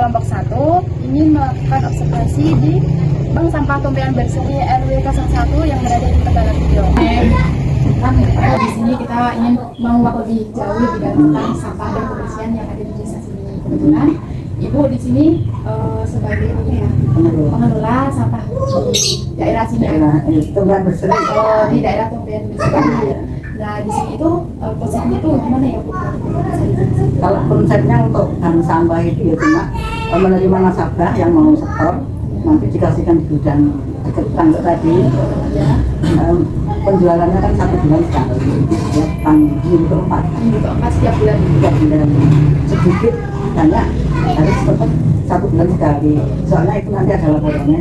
kelompok 1 ingin melakukan observasi di bank sampah tumpuan berseri RW 01 yang berada di Pegalan Video. Di sini kita ingin menguak lebih jauh lebih dalam tentang sampah dan kebersihan yang ada di desa sini. Kebetulan Ibu di sini sebagai apa ya, pengelola sampah di daerah sini. Tumpuan berseri. Di daerah tumpuan berseri. Nah di sini itu konsepnya itu gimana ya Bu? Kalau konsepnya untuk bank sampah itu ya cuma menerima nasabah yang mau setor, nanti dikasihkan di gudang dekat tangga tadi. Penjualannya kan 1 bulan sekali, ya, minggu keempat. Minggu keempat setiap bulan. Setiap bulan sedikit banyak harus tetap 1 bulan sekali. Soalnya itu nanti ada laporannya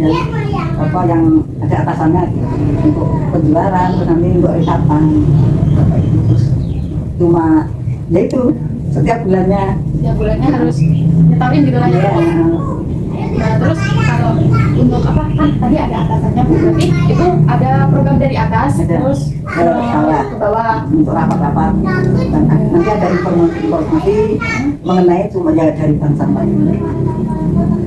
yang ada atasannya untuk penjualan, terus nanti untuk resapan. Terus cuma ya itu setiap bulannya Harus nyetorin gitu lah ya. Nah terus kalau untuk apa kan tadi ada atasannya Bu, berarti itu ada program dari atas Ada. terus ke bawah. Untuk rapat-rapat dan nanti ada informasi mengenai cuma dari bank sampah ini.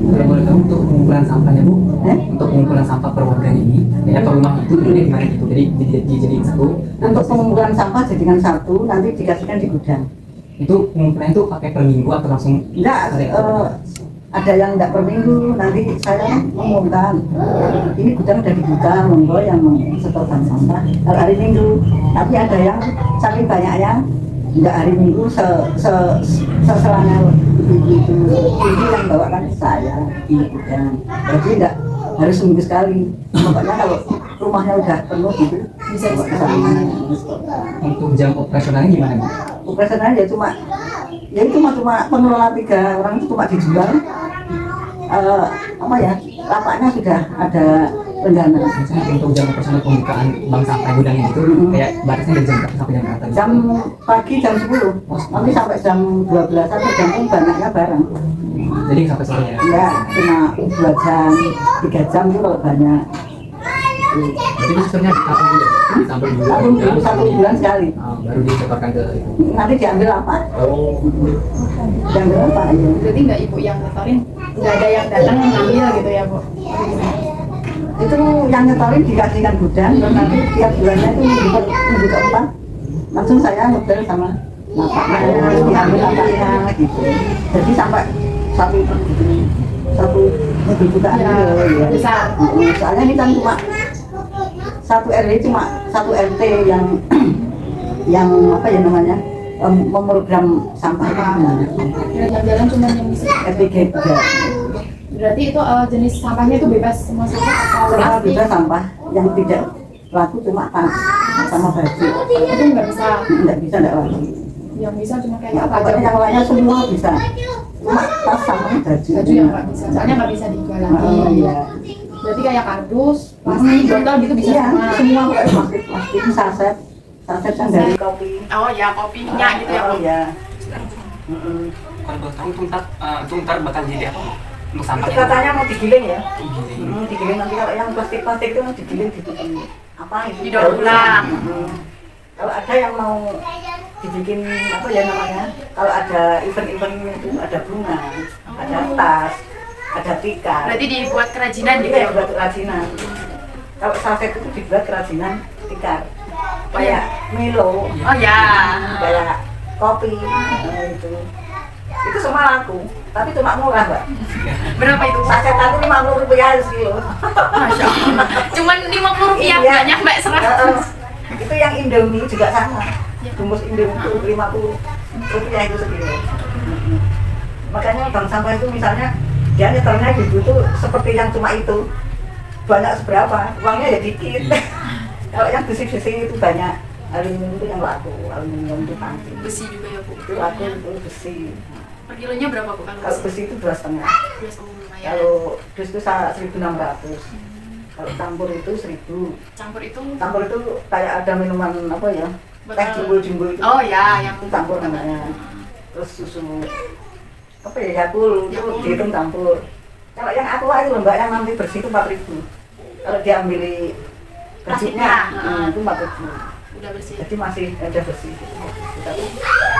Kalau boleh tahu untuk pengumpulan sampahnya Bu, untuk pengumpulan sampah per warga ini, ya per rumah itu dulu gimana gitu, jadi dijadiin satu. Untuk pengumpulan sampah jadikan satu, nanti dikasihkan di gudang. Itu pengumpulan itu pakai per minggu atau langsung? Enggak, ada yang enggak per minggu, nanti saya mengumumkan ini gudang udah dibuka, monggo yang setor bank sampah kalau hari Minggu. Tapi ada yang saking banyaknya enggak hari Minggu, seselanya itu yang bawakan saya di gudang. Jadi enggak harus seminggu sekali. Pokoknya kalau rumahnya udah penuh gitu Bisa bawa ke sana. Untuk jam operasionalnya gimana Bu? Operasionalnya ya cuma pengelola 3 orang itu cuma dijual. Lapaknya sudah ada rencana. Misalnya untuk jam operasional pembukaan bank sampah gudang itu kayak batasnya dari jam berapa sampai jam berapa? Jam pagi jam 10, nanti sampai jam 12 atau jam ini banyaknya barang. Jadi sampai sore ya? Ya cuma 2 jam, 3 jam itu kalau banyak. Jadi itu sebenarnya kapan dulu? Sampai Satu bulan sekali. Baru disetorkan ke itu. Nanti diambil apa? Oh. Diambil apa aja. Berarti nggak Ibu yang nyetorin, nggak ada yang datang ngambil gitu ya Bu? Itu yang nyetorin dikasihkan gudang, dan nanti tiap bulannya itu minggu keempat langsung saya ngedel sama napaknya, diambil napaknya gitu. Jadi sampai satu mobil jutaan Ya, ya. besar. Soalnya ini kan cuma satu RW, cuma satu RT yang apa ya namanya memprogram sampah Yang jalan cuma yang bisa. RT 3. Berarti itu jenis sampahnya itu bebas semua sampah atau Semua plastik? bebas sampah yang tidak laku cuma tas sama baju. Itu nggak bisa. Enggak laku. Yang bisa cuma kayak apa aja? Pokoknya yang lainnya semua bisa. Cuma tas sama baju. Baju yang nggak bisa, soalnya nggak bisa dijual lagi. Iya. Berarti kayak kardus, plastik, botol gitu bisa Iya, semua. semua plastik saset kan dari kopi. Oh ya, kopinya gitu ya Bu? Iya. Kalau boleh tahu itu ntar bakal jadi apa Bu? Untuk Itu sampahnya? katanya mau digiling ya. Digiling. Digiling nanti kalau yang plastik itu mau digiling dibikin apa itu? Didaur ulang. Kalau ada yang mau dibikin apa ya namanya? Kalau ada event-event itu ada bunga, ada tas, ada tikar. Berarti dibuat kerajinan gitu Iya, ya Bu? buat kerajinan. Kalau saset itu dibuat kerajinan tikar. Kayak Milo, Oh ya. kayak kopi, itu semua laku. Tapi cuma murah, Mbak. Berapa itu? Saset aku Rp50 sekilo. Masya Allah. Cuman Rp50, Iya. banyak Mbak 100. Itu yang Indomie juga sama. Bungkus Indomie itu Rp50 itu sekilo. Makanya bank sampah itu misalnya dia nyetornya gitu tuh seperti yang cuma itu. Banyak seberapa, uangnya ya dikit. Kalau yang besi-besi itu banyak. Aluminium itu yang laku, aluminium itu panci. Besi juga ya Bu? Itu laku itu besi. Per kilonya berapa Bu? Kalau besi itu 2,5. lumayan. Kalau dus itu 1.600. Kalau campur itu 1.000. Campur itu? Campur itu kayak ada minuman apa ya? Teh jumbo-jumbo itu. Oh ya, yang Itu campur namanya. Terus susu apa ya, Yakul itu dihitung campur. Kalau yang aqua itu mbak yang nanti bersih itu 4.000. Kalau diambil bersihnya itu 4.000. udah bersih. Jadi masih ada bersih. Tapi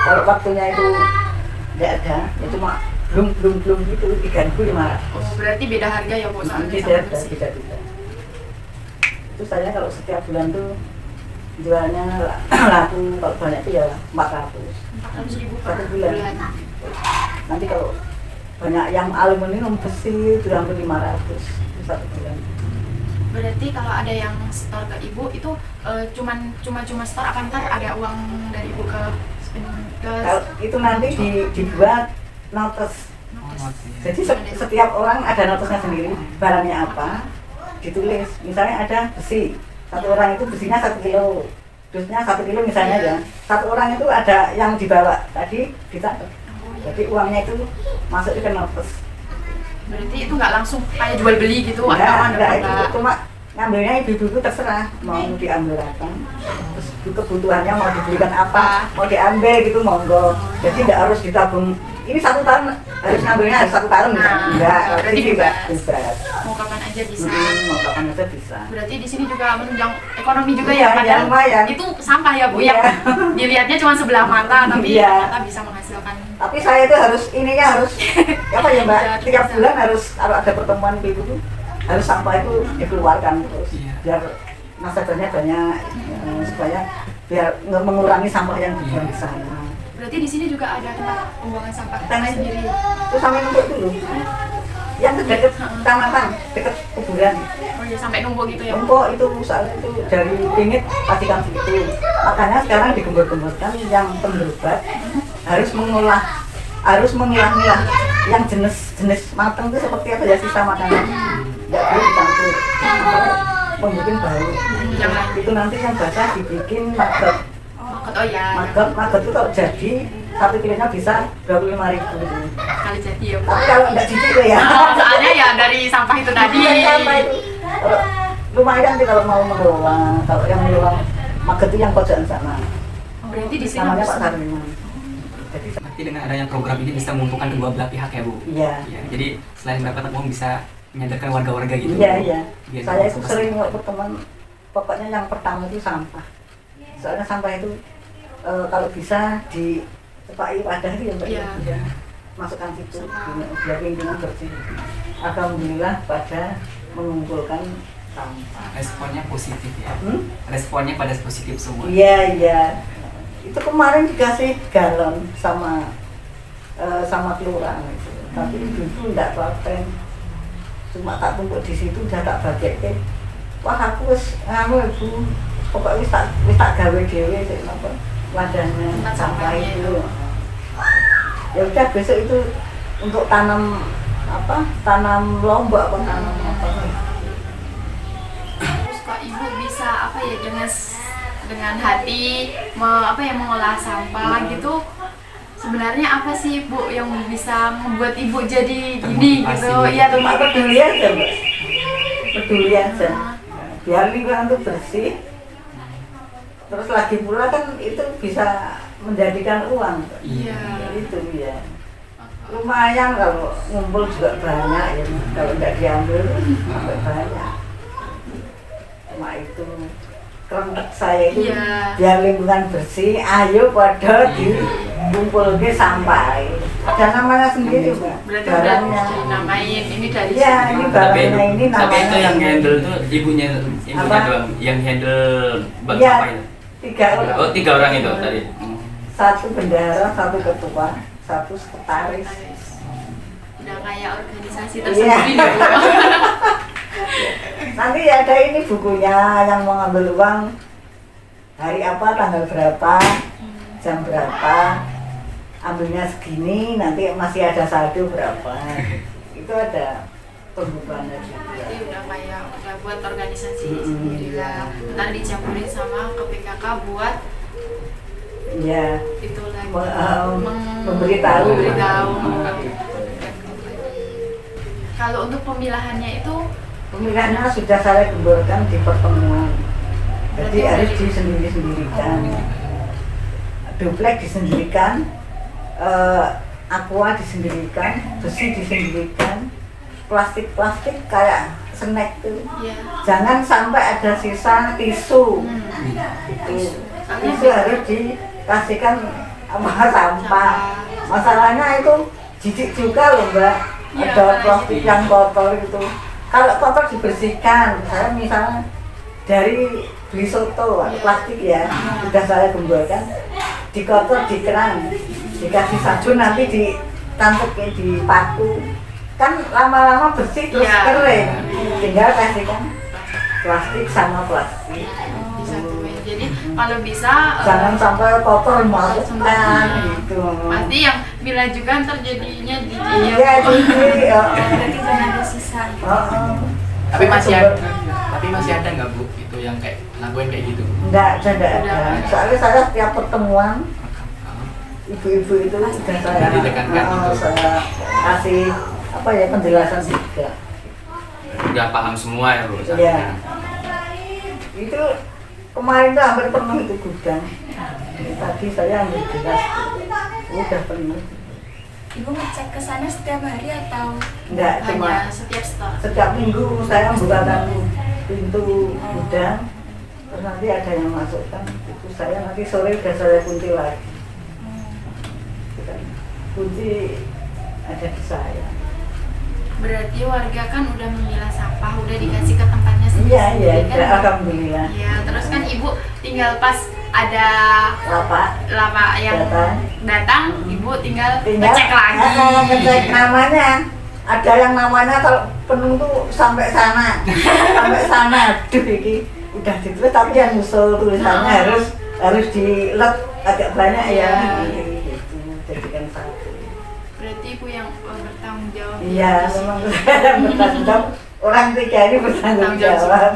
kalau waktunya itu tidak ada, ya cuma belum gitu 3.500. Oh, berarti beda harga ya Bu soalnya Beda, sampah bersih. beda. Itu saya kalau setiap bulan tuh jualnya laku, kalau banyak itu ya 400 400.000 per satu bulan. Nanti kalau banyak yang aluminium besi itu hampir 500 itu satu bulan. Berarti kalau ada yang store ke Ibu itu cuma store apa ntar ada uang dari Ibu ke Kalau itu nanti dibuat notes. Jadi setiap orang ada notesnya sendiri, barangnya apa, ditulis. Misalnya ada besi, satu orang itu besinya 1 kilo, dusnya 1 kilo misalnya ya. Satu orang itu ada yang dibawa tadi dicatat. Jadi uangnya itu masuk ke notes. Berarti itu nggak langsung kayak jual beli gitu atau Enggak, itu ada cuma ngambilnya ibu-ibu terserah mau diambil apa. Terus kebutuhannya mau dibelikan apa, mau diambil gitu monggo. Jadi tidak harus ditabung. Ini 1 tahun harus ngambilnya harus 1 tahun misalnya. Enggak, berarti ini bebas. bebas. mau kapan aja bisa. Mau kapan aja bisa. Berarti di sini juga menunjang ekonomi juga Iya, ya, padahal lumayan. itu sampah ya Bu Iya. yang dilihatnya cuma sebelah mata tapi Iya. ternyata bisa menghasilkan. Tapi saya itu harus ininya harus apa ya Mbak? Iya, Tiap bisa. bulan harus kalau ada pertemuan ibu itu harus sampah itu dikeluarkan terus Iya. biar nasabahnya banyak supaya biar mengurangi sampah yang dibuang di sana. Berarti di sini juga ada tempat pembuangan sampah Tanah sendiri. Terus sampai numpuk dulu. Yang dekat kecamatan, dekat kuburan. Oh ya sampai numpuk gitu ya Bu. Numpuk itu soalnya itu dari pingit pastikan segitu. Makanya sekarang digembur-gemburkan yang pemberobat harus memilah-milah yang jenis matang itu seperti apa ya sisa makanan. Enggak boleh dicampur. Pembuatin baru. Yang lain. Itu nanti yang basah dibikin maggot. Oh ya. Maggot itu kalau jadi 1 kilonya bisa 25.000 gitu. Kali jadi ya Bu. Tapi kalau enggak gitu ya. Soalnya ya dari sampah itu tadi. Sampah itu. Kalau lumayan sih kalau mau mengelola. Kalau yang mengelola maggot itu yang pojokan sana. Berarti di sini Namanya harus Pak Sarwiman. Jadi Berarti dengan adanya program ini bisa menguntungkan kedua belah pihak ya Bu. iya. Ya, jadi selain mendapat uang bisa menyadarkan warga-warga gitu. Iya, iya. Biar Saya itu sampah- sering waktu teman, pokoknya yang pertama itu sampah. Soalnya sampah itu kalau bisa dicepai wadah itu ya Mbak. Iya. Ya. Masukkan situ, biar lingkungan bersih. Alhamdulillah pada mengumpulkan sampah. Responnya positif ya. Hmm? Responnya pada positif semua. Iya, iya. Itu kemarin dikasih galon sama kelurahan itu. Tapi ibu enggak pakai. Cuma tak tumpuk di situ udah tak bagiake. Wah aku wis ibu. Pokoknya wis tak gawe dhewe sik napa wadahnya Tempat sampah sampahnya itu. Ya udah besok itu untuk tanam lombok apa tanam apa. Terus kok Ibu bisa apa ya dengan hati mengolah sampah gitu. Sebenarnya apa sih Bu yang bisa membuat Ibu jadi gini Termotivasi. gitu? Iya Cuma termotivasi. peduli aja Mbak. Peduli aja. Biar lingkungan itu bersih. Terus lagi pula kan itu bisa menjadikan uang. Iya. Itu ya. Lumayan kalau ngumpul juga banyak ya. Kalau tidak diambil sampai banyak. Cuma itu kerentek saya itu Iya. biar lingkungan bersih. Ayo pada dikumpul ke sampah. Ada namanya sendiri Mbak. Berarti udah Barangnya. dinamain ini dari Iya, sini. ini Tapi barangnya ini tapi namanya. itu yang handle tuh ibunya Apa? doang yang handle bank Iya. sampah itu. 3 orang. Oh 3 orang itu tadi. Satu bendahara, satu ketua, satu sekretaris. Udah kayak organisasi Iya. tersendiri deh Bu. Nanti ada ini bukunya yang mau ngambil uang hari apa, tanggal berapa, jam berapa, ambilnya segini, nanti masih ada saldo berapa. Itu ada pembukuannya juga. Jadi udah buat organisasi Mm-mm, sendiri iya. lah. Ntar dicampurin sama ke PKK buat Iya. itu lagi Memberitahu. memberitahu. Mm. Kalau untuk pemilahannya itu Pemilihannya sudah saya gemburkan di pertemuan. Jadi Berarti harus udah disendiri-sendirikan. Duplek disendirikan, aqua disendirikan, besi disendirikan, plastik kayak snack tuh. ya Jangan sampai ada sisa tisu. Tisu harus dikasihkan sama sampah. Masalahnya itu jijik juga loh Mbak. Iya, Ada apalagi plastik itu. yang kotor itu. Kalau kotor dibersihkan, saya misalnya dari beli soto plastik ya, sudah saya gembolkan, dikotor di keran, dikasih sabun nanti ditangkepin di paku, kan lama-lama bersih terus Iya. kering, tinggal kasihkan plastik sama plastik. Disatuin. Jadi kalau bisa Jangan sampai kotor masukkan gitu. pasti yang Mila juga ntar jadinya di Iya jadi. Berarti jangan ada sisa. Tapi masih ada. Tapi masih ada nggak Bu itu yang kayak lakuin kayak gitu? Enggak ada. Soalnya saya setiap pertemuan ibu-ibu itu sudah saya Ditekankan gitu. saya kasih apa ya penjelasan juga. Udah paham semua ya Bu? Iya. Itu kemarin tuh hampir penuh itu gudang. Tadi saya ambil gelas, udah penuh. Ibu ngecek ke sana setiap hari atau Enggak, hanya cuma setiap store. setiap minggu saya bukakan pintu gudang, terus nanti ada yang masukkan, itu saya nanti sore udah saya kunci lagi. Kunci ada di saya. Berarti warga kan udah memilah sampah, udah dikasih ke tempatnya Iya, sendiri-sendiri kan? alhamdulillah. Iya, terus kan ibu tinggal pas ada Lapak yang datang, ibu tinggal tinggal ngecek lagi. ngecek namanya. Ada yang namanya kalau penuh tuh sampai sana, Duh, ini udah ditulis tapi yang nyusul tulisannya harus dilet agak banyak ya. Gitu, jadikan satu. Berarti ibu yang bertanggung jawab. Iya, memang saya bertanggung jawab. Orang tiga ini bertanggung jawab.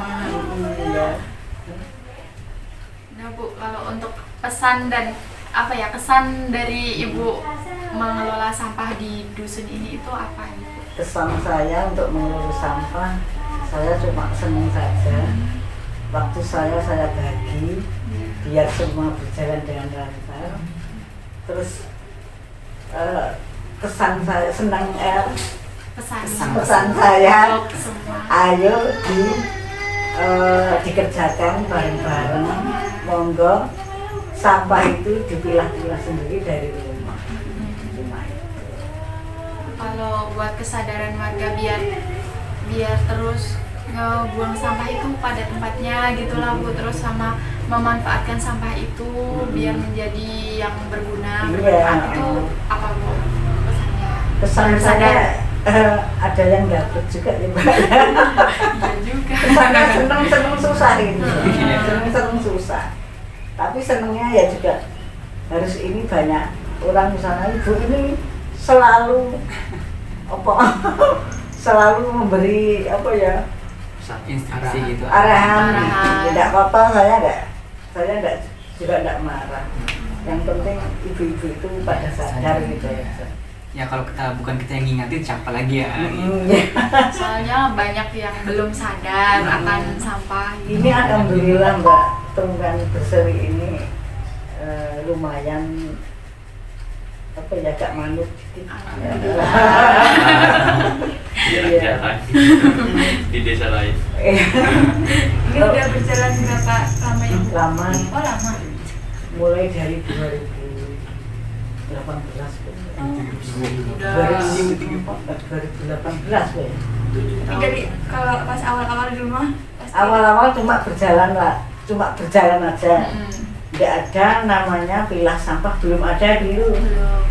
Iya. Nah Bu, kalau untuk pesan dan apa ya kesan dari ibu mengelola sampah di dusun ini itu apa ibu? Kesan saya untuk mengelola sampah, saya cuma senang saja. Waktu saya bagi biar semua berjalan dengan lancar. Terus kesan saya senang pesan saya, Untuk semua. ayo dikerjakan bareng-bareng. Monggo sampah itu dipilah-pilah sendiri dari rumah. Cuma itu. Kalau buat kesadaran warga biar terus ngebuang sampah itu pada tempatnya gitulah Bu, terus sama memanfaatkan sampah itu biar menjadi yang berguna bermanfaat itu apa Bu pesannya? Kesan saya ada yang dapat juga ya Mbak. Iya juga. Kesannya seneng susah ini, seneng susah. Tapi senengnya ya juga harus ini banyak orang misalnya ibu ini selalu selalu memberi apa ya Instruksi gitu. arahan. Arahan. Tidak apa-apa saya tidak marah. Yang penting ibu-ibu itu pada sadar gitu ya. Ya kalau bukan kita yang ngingatin siapa lagi ya? Soalnya banyak yang belum sadar akan sampah gitu. Ini alhamdulillah Mbak, Tunggan Berseri ini lumayan apa ya agak manut dikit. Iya. Di desa lain. ini udah berjalan berapa lama ya Bu? Lama, Oh lama. mulai dari 2018 Bu. Udah 2018 Bu. Ini dari kalau pas awal-awal di rumah pasti Awal-awal cuma berjalan aja. Tidak ada namanya pilah sampah, belum ada dulu.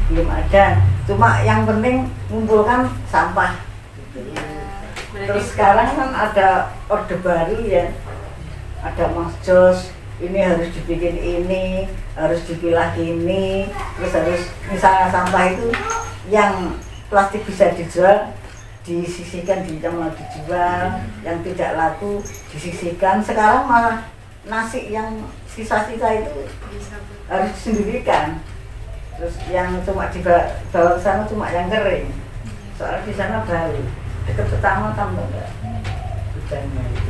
Belum ada. Cuma yang penting mengumpulkan sampah. Terus sekarang kan ada orde baru ya. Ada Mas Jos, ini harus dibikin ini, harus dipilah ini, terus harus misalnya sampah itu yang plastik bisa dijual, disisihkan yang mau dijual, yang tidak laku disisihkan. Sekarang malah nasi yang sisa-sisa itu harus disendirikan. Terus yang cuma dibawa ke sana cuma yang kering. Soalnya di sana baru dekat pertama tambah enggak. Hujannya.